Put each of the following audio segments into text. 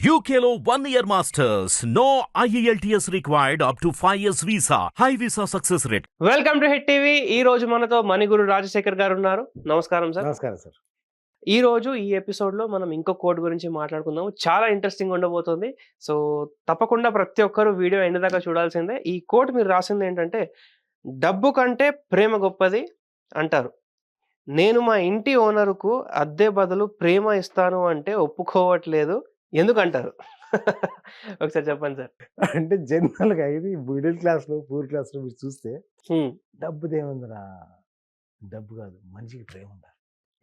UKLO 1 year masters. No IELTS required up to 5 years visa. High visa success rate. Welcome to hit TV. ఈ రోజు మనతో మణిగురు రాజశేఖర్ గారు ఉన్నారు. నమస్కారం సార్. నమస్కారం సార్. ఈ రోజు ఈ ఎపిసోడ్ లో మనం ఇంకో కోట్ గురించి మాట్లాడుకుందాం. చాలా ఇంట్రెస్టింగ్ ఉండబోతుంది. సో తప్పకుండా ప్రతి ఒక్కరు వీడియో ఎండ్ దాకా చూడాల్సిందే. ఈ కోట్ మీరు రాసింది ఏంటంటే, డబ్బు కంటే ప్రేమ గొప్పది అంటారు. నేను మా ఇంటి ఓనర్కు అద్దె బదులు ప్రేమ ఇస్తాను అంటే ఒప్పుకోవట్లేదు, ఎందుకంటారు? ఒకసారి చెప్పండి సార్. అంటే జనరల్గా ఇది మిడిల్ క్లాస్లో పూర్ క్లాస్లో మీరు చూస్తే డబ్బుదేముందిరా, డబ్బు కాదు, మనిషికి ప్రేమ ఉండాలి,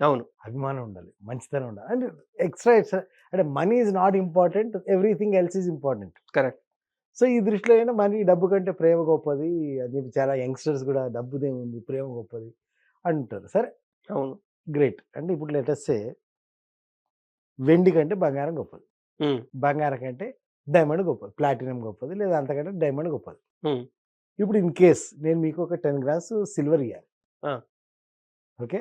అవును, అభిమానం ఉండాలి, మంచితనం ఉండాలి. అంటే ఎక్స్ట్రా అంటే money is not important, everything else is important. Correct. So ఈ దృష్టిలో అయినా మనీ, డబ్బు కంటే ప్రేమ గొప్పది అని చెప్పి చాలా యంగ్స్టర్స్ కూడా డబ్బుదేముంది ప్రేమ గొప్పది అంటారు. సరే, అవును, గ్రేట్. అంటే ఇప్పుడు లెటర్సే వెండి కంటే బంగారం గొప్పది, బంగారం కంటే డైమండ్ గొప్పది, ప్లాటినం గొప్పది, లేదా అంతకంటే డైమండ్ గొప్పది. ఇప్పుడు ఇన్ కేస్ నేను మీకు ఒక 10 grams సిల్వర్ ఇవ్వాలి, ఓకే,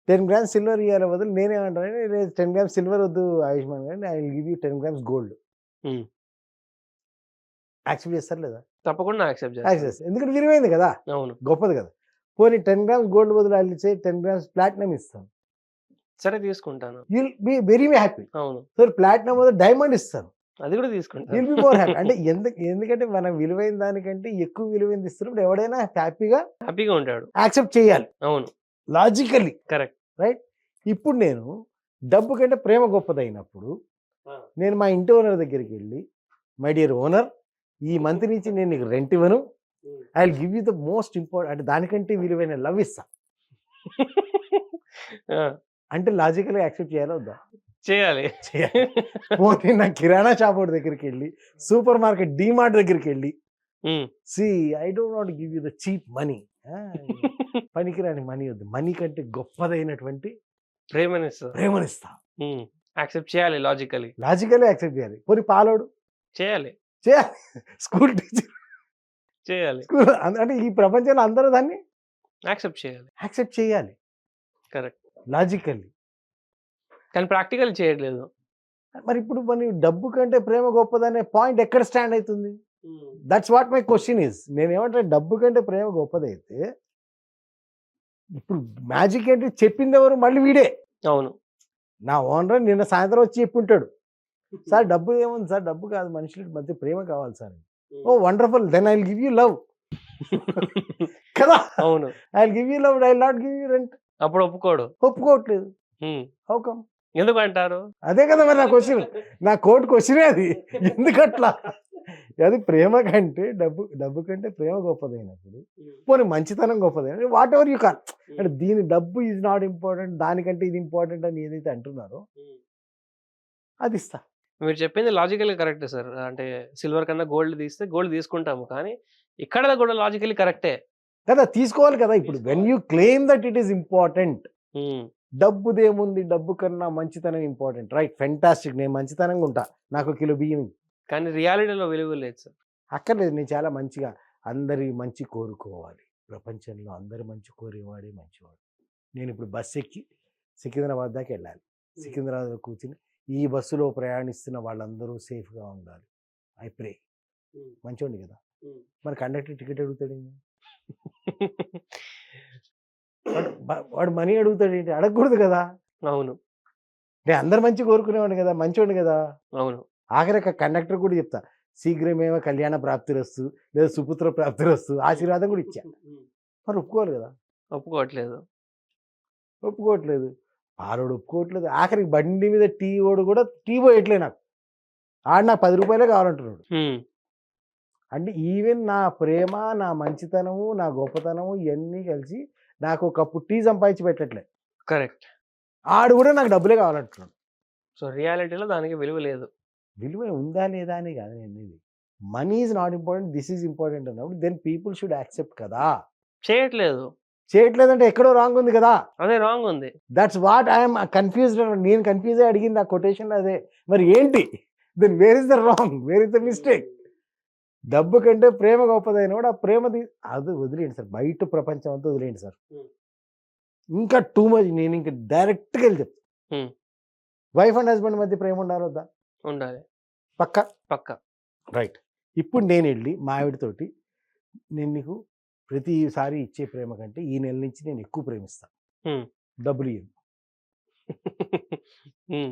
10 grams సిల్వర్ ఇవ్వాలి బదులు నేనేమంటాను, 10 grams సిల్వర్ వద్దు ఆయుష్మాన్ గారు, I will give you 10 grams gold. Accept చేస్తారు లేదా? తప్పకుండా యాక్సెప్ట్ యాక్సెప్ట్ చేస్తారు, ఎందుకంటే విలువైంది కదా, అవును, గొప్పది కదా. పోనీ 10 grams గోల్డ్ బదులు వాళ్ళు ఇచ్చే 10 grams ప్లాటినం ఇస్తాను, సరే తీసుకుంటాను, యుల్ బి వెరీ హ్యాపీ. అవును, సో ప్లాటినం బదులు డైమండ్ ఇస్తాను, అది కూడా తీసుకుంటాను, యుల్ బి మోర్ హ్యాపీ. అంటే ఎందుకంటే మనం విలువైన దానికంటే ఎక్కువ విలువైంది ఇస్తున్నప్పుడు ఎవడైనా హ్యాపీగా ఉంటాడు, యాక్సెప్ట్ చేయాలి, అవును, లాజికల్లీ. Correct, right. ఇప్పుడు నేను డబ్బు కంటే ప్రేమ గొప్పదైనప్పుడు నేను మా ఇంటి ఓనర్ దగ్గరికి వెళ్ళి, మై డియర్ ఓనర్, ఈ మంత్ నుంచి నేను నీకు రెంట్ ఇవ్వను, I will give you the most important, అంటే దానికంటే విలువైన లవ్ ఇస్తా అంటే లాజికల్గా యాక్సెప్ట్ చేయాలా వద్దా? చేయాలి. పోనీ నా కిరాణా షాప్ దగ్గరికి వెళ్ళి, సూపర్ మార్కెట్ డిమార్ట్ దగ్గరికి వెళ్ళి, see I don't not give you the cheap money, పనికిరాని మనీ వద్దు, మనీ కంటే గొప్పదైనటువంటి ప్రేమనిస్తా. యాక్సెప్ట్ చేయాలి, లాజికల్లీ యాక్సెప్ట్ చేయాలి. పోనీ పాలోడు చేయాలి, స్కూల్ టీచర్ చేయాలి, స్కూల్, అంటే ఈ ప్రపంచంలో అందరూ దాన్ని యాక్సెప్ట్ చేయాలి. Correct, logically. కానీ ప్రాక్టికల్ చేయట్లేదు. మరి ఇప్పుడు మన డబ్బు కంటే ప్రేమ గొప్పదనే పాయింట్ ఎక్కడ స్టాండ్ అవుతుంది? That's what my question is. నేనేమంటే డబ్బు కంటే ప్రేమ గొప్పదైతే ఇప్పుడు మ్యాజిక్ ఏంటి, చెప్పింది ఎవరు? మళ్ళీ వీడే. అవును, నా ఓనర్ నిన్న సాయంత్రం వచ్చి చెప్పుంటాడు, సార్ డబ్బు ఏముంది సార్, డబ్బు కాదు, మనుషుల మధ్య ప్రేమ కావాలి sir. Oh wonderful, then I will give you love కదా. అవును, I will give you love, I will not give you rent. అప్పుడు ఒప్పుకోవట్లేదు. How come? ఎందుకు అంటారు? అదే కదా మరి నా క్వశ్చన్, నా కోర్టు క్వశ్చనే అది. ఎందుకట్లా? అది ప్రేమ కంటే డబ్బు కంటే ప్రేమ గొప్పదైనప్పుడు, పోనీ మంచితనం గొప్పదైన, వాట్ ఎవర్ యూ కాన్, అంటే దీని డబ్బు ఈజ్ నాట్ ఇంపార్టెంట్, దానికంటే ఇది ఇంపార్టెంట్ అని ఏదైతే అంటున్నారో అది ఇస్తా. మీరు చెప్పింది లాజికల్లీ కరెక్టే సార్. అంటే సిల్వర్ కన్నా గోల్డ్ తీస్తే గోల్డ్ తీసుకుంటాము, కానీ ఇక్కడ కూడా లాజికల్లీ కరెక్టే కదా, తీసుకోవాలి కదా. ఇప్పుడు when you claim that it is important, డబ్బుదేముంది, డబ్బు కన్నా మంచితనం ఇంపార్టెంట్, రైట్, ఫెంటాస్టిక్, నేను మంచితనంగా ఉంటా, నాకు కిలో బియ్యం, కానీ రియాలిటీలో విలువ లేదు సార్. అక్కర్లేదు, నేను చాలా మంచిగా అందరి మంచి కోరుకోవాలి, ప్రపంచంలో అందరి మంచి కోరేవాడే మంచివాడు. నేను ఇప్పుడు బస్సు ఎక్కి సికింద్రాబాద్ దాకా వెళ్ళాలి, సికింద్రాబాద్లో కూర్చుని ఈ బస్సులో ప్రయాణిస్తున్న వాళ్ళందరూ సేఫ్గా ఉండాలి, ఐ ప్రే. మంచివాడి కదా, మరి కండక్టర్ టికెట్ అడుగుతాడు, వాడు మనీ అడుగుతాడు ఏంటి? అడగకూడదు కదా. అవును, నేను అందరు మంచి కోరుకునేవాడు కదా, మంచివాడు కదా. అవును, ఆఖరి కండక్టర్ కూడా చెప్తా, శీఘ్రమేమో కళ్యాణ ప్రాప్తిరస్తు, లేదా సుపుత్ర ప్రాప్తిరస్తు, ఆశీర్వాదం కూడా ఇచ్చా. మరి ఒప్పుకోవాలి కదా. ఒప్పుకోవట్లేదు, ఆరోడు ఒప్పుకోవట్లేదు. ఆఖరికి బండి మీద టీ ఓడు కూడా టీ పోయట్లే, నాకు ఆడు నాకు 10 రూపాయలే కావాలంటున్నాడు. అంటే ఈవెన్ నా ప్రేమ, నా మంచితనము, నా గొప్పతనము ఇవన్నీ కలిసి నాకు ఒక కప్పు టీ సంపాదించి పెట్టట్లే. కరెక్ట్. ఆడు కూడా నాకు డబ్బులే కావాలంటున్నాడు. సో రియాలిటీలో దానికి విలువ లేదు. విలువ ఉందా లేదా అని కాదు నేను, money is not important, this is important అన్నప్పుడు దెన్ పీపుల్ షుడ్ యాక్సెప్ట్ కదా. చేయట్లేదంటే ఎక్కడో రాంగ్ ఉంది కదా. అదే రాంగ్ ఉంది. That's what I'm confused. నేను కన్ఫ్యూజ్ అడిగింది ఆ కొటేషన్ అదే. మరి ఏంటి, then where is the wrong, where is the mistake? డబ్బు కంటే ప్రేమ గొప్పదైన కూడా ఆ ప్రేమ అది వదిలేయండి సార్, బయట ప్రపంచం అంతా వదిలేయండి సార్. ఇంకా టూ మచ్, నేను ఇంకా డైరెక్ట్గా వెళ్ళి చెప్తాను, వైఫ్ అండ్ హస్బెండ్ మధ్య ప్రేమ ఉండాలి వద్దా? ఉండాలి. పక్క పక్క. రైట్. ఇప్పుడు నేను వెళ్ళి మా ఆవిడతోటి నేను నీకు ప్రతిసారి ఇచ్చే ప్రేమ కంటే ఈ నెల నుంచి నేను ఎక్కువ ప్రేమిస్తాను, హ్మ్. డబ్బులు ఇయ్యను, హ్మ్.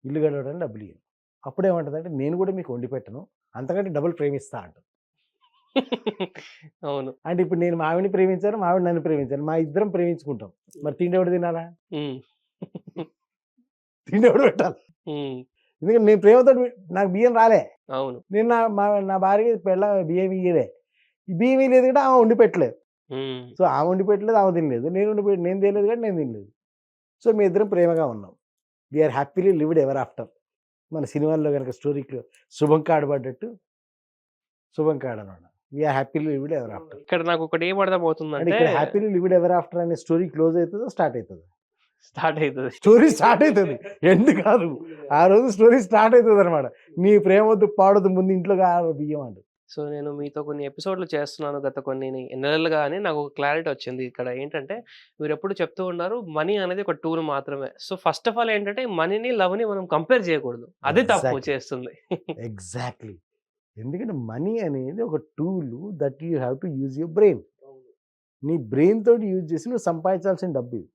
ఇల్లు గడవడానికి డబ్బులు ఇయ్యను. అప్పుడు ఏమంటుందంటే నేను కూడా మీకు వండి పెట్టను, అంతకంటే డబ్బులు ప్రేమిస్తా అంట. అవును. అంటే ఇప్పుడు నేను మా ఆవిడని ప్రేమించాను, మా ఆవిడ నన్ను ప్రేమించాను, మా ఇద్దరం ప్రేమించుకుంటాం. మరి తిండి ఎవడు తినాలా? హ్మ్. తిండి ఎవడు పెట్టాలి? హ్మ్. ఎందుకంటే నేను ప్రేమతో నాకు బియ్యం రాలే, అవును. నేను నా భార్య పెళ్ళ బియ్యం ఇయ్యలే, ఈ బియ్యం ఇయ్యలేదు కూడా ఆమె వండి పెట్టలేదు. హ్మ్. సో ఆమె వండి పెట్టలేదు, ఆమె తినలేదు, నేను తినలేదు కానీ నేను తినలేదు. సో మీ ఇద్దరం ప్రేమగా ఉన్నాం. We are happily lived ever after. మన సినిమాల్లో కనుక స్టోరీకి శుభం కాడబడ్డట్టు శుభం కాడ అనమాట. We are happily lived ever after. ఇక్కడ నాకు ఒకటి ఏం అంటే అర్థమవుతుందంటే ఇక్కడ హ్యాపీలీ లివ్డ్ ఎవర్ ఆఫ్టర్ అనే స్టోరీ క్లోజ్ అవుతుందో స్టార్ట్ అవుతుంది? స్టార్ట్ అవుతుంది. స్టోరీ స్టార్ట్ అవుతుంది, ఎండ్ కాదు. ఆ రోజు స్టోరీ స్టార్ట్ అవుతుంది అనమాట. నీ ప్రేమ వద్దు పాడొద్దు, ముందు ఇంట్లో బియ్యం అంట. సో నేను మీతో కొన్ని ఎపిసోడ్లు చేస్తున్నాను గత కొన్ని నెలలుగా అని నాకు ఒక క్లారిటీ వచ్చింది. ఇక్కడ ఏంటంటే మీరు ఎప్పుడు చెప్తూ ఉన్నారు మనీ అనేది ఒక టూల్ మాత్రమే. సో ఫస్ట్ ఆఫ్ ఆల్ ఏంటంటే మనీని, లవ్‌ని మనం కంపేర్ చేయకూడదు. అదే తప్పు Exactly. చేస్తుంది. ఎగ్జాక్ట్లీ. ఎందుకంటే మనీ అనేది ఒక tool that you have to use your brain. నీ బ్రెయిన్ తోటి యూజ్ చేసి నువ్వు సంపాదించాల్సిన డబ్బు ఇది.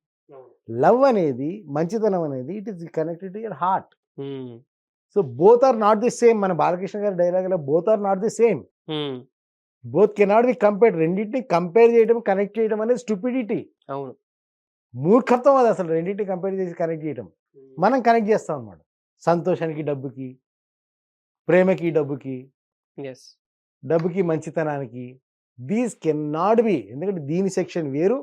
లవ్ అనేది, మంచితనం అనేది, it is connected to your heart. Hmm. So both are not the same. మన బాలకృష్ణ గారి dialogue both are not the same, hmm. Both cannot be compared. రెండింటిని కంపేర్ చేయడం, కనెక్ట్ చేయడం అనేది స్టూపిడిటీ, అవును. మూర్ఖత్వం. అది అసలు రెండింటిని కంపేర్ చేసి కనెక్ట్ చేయడం. మనం కనెక్ట్ చేస్తాం అన్నమాట. సంతోషానికి డబ్బుకి, ప్రేమకి డబ్బుకి, యెస్. డబ్బుకి మంచితనానికి. These can not be. ఎందుకంటే దీని సెక్షన్ వేరు,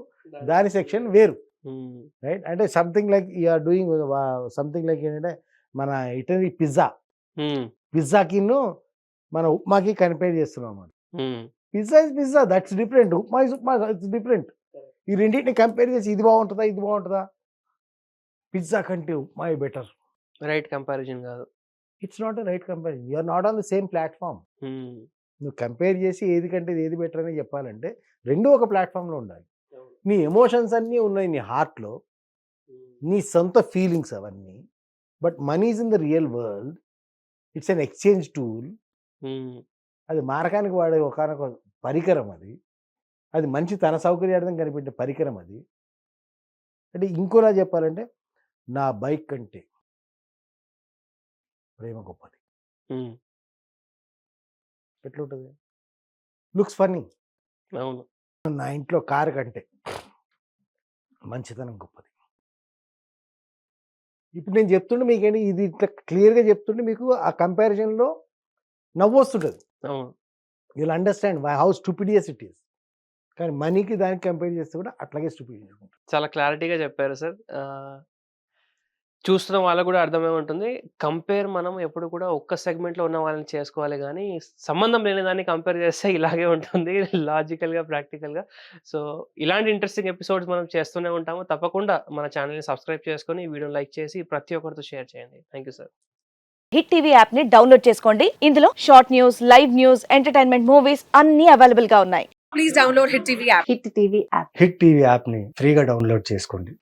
దాని సెక్షన్ వేరు. హ్మ్. రైట్. అంటే something like you are doing something like ఏంటంటే మన ఇటలీ పిజ్జా, హ్మ్. పిజ్జాకి మన ఉప్మాకి కంపేర్ చేస్తున్నాం అన్నమాట. హ్మ్. Pizza is pizza, that's different. Upma is upma, it's different. ఈ రెండింటిని కంపేర్ చేసి ఇది బాగుంటుందా, ఇది బాగుంటుందా, పిజ్జా కంటే ఉప్మా బెటర్. రైట్ కంపారిజన్ కాదు. It's not right compare. You are not on the same platform. Hmm. నువ్వు కంపేర్ చేసి ఏది కంటే ఏది బెటర్ అని చెప్పాలంటే రెండు ఒక ప్లాట్ఫామ్లో ఉండాలి. నీ ఎమోషన్స్ అన్నీ ఉన్నాయి నీ హార్ట్లో, నీ సొంత ఫీలింగ్స్ అవన్నీ. But money is in the real world, it's an exchange tool. హ్మ్. అది మారకానికి వాడే ఒకనొక పరికరం అది. అది మంచి తన సౌకర్యార్థం కనిపెట్టే పరికరం అది. అంటే ఇంకోలా చెప్పాలంటే నా బైక్ కంటే ప్రేమ గొప్పది. హ్మ్. ఎట్లుంటుంది? Looks funny. అవును. నా ఇంట్లో కారు కంటే మంచితనం గొప్పది. ఇప్పుడు నేను చెప్తుంటే మీకేంటి ఇది ఇట్లా క్లియర్గా చెప్తుంటే మీకు ఆ కంపారిజన్లో నవ్వు వస్తుంటుంది. అవును. You'll understand how stupidious it is. కానీ మనీకి దానికి కంపేర్ చేస్తే కూడా అట్లాగే స్టూపిడియస్ ఉంటుంది. చాలా క్లారిటీగా చెప్పారు సార్. చూస్తున్న వాళ్ళకి కూడా అర్థమై ఉంటుంది. కంపేర్ మనం ఎప్పుడు కూడా ఒక్క సెగ్మెంట్‌లో ఉన్న వాళ్ళని చేసుకోవాలి గానీ, సంబంధం లేని దాన్ని కంపేర్ చేస్తే ఇలాగే ఉంటుంది లాజికల్‌గా, ప్రాక్టికల్‌గా. సో, ఇలాంటి ఇంట్రెస్టింగ్ ఎపిసోడ్స్ మనం చేస్తూనే ఉంటాము. తప్పకుండా మన ఛానెల్‌ని సబ్స్క్రైబ్ చేసుకొని, ఈ వీడియోని లైక్ చేసి ప్రతి ఒక్కరితో షేర్ చేయండి. Thank you sir. Hit TV app ని డౌన్లోడ్ చేసుకోండి. ఇందులో short news, live news, entertainment movies అన్ని అవైలబుల్ గా ఉన్నాయి. Please download Hit TV app. Hit TV యాప్ని ఫ్రీగా డౌన్లోడ్ చేసుకోండి.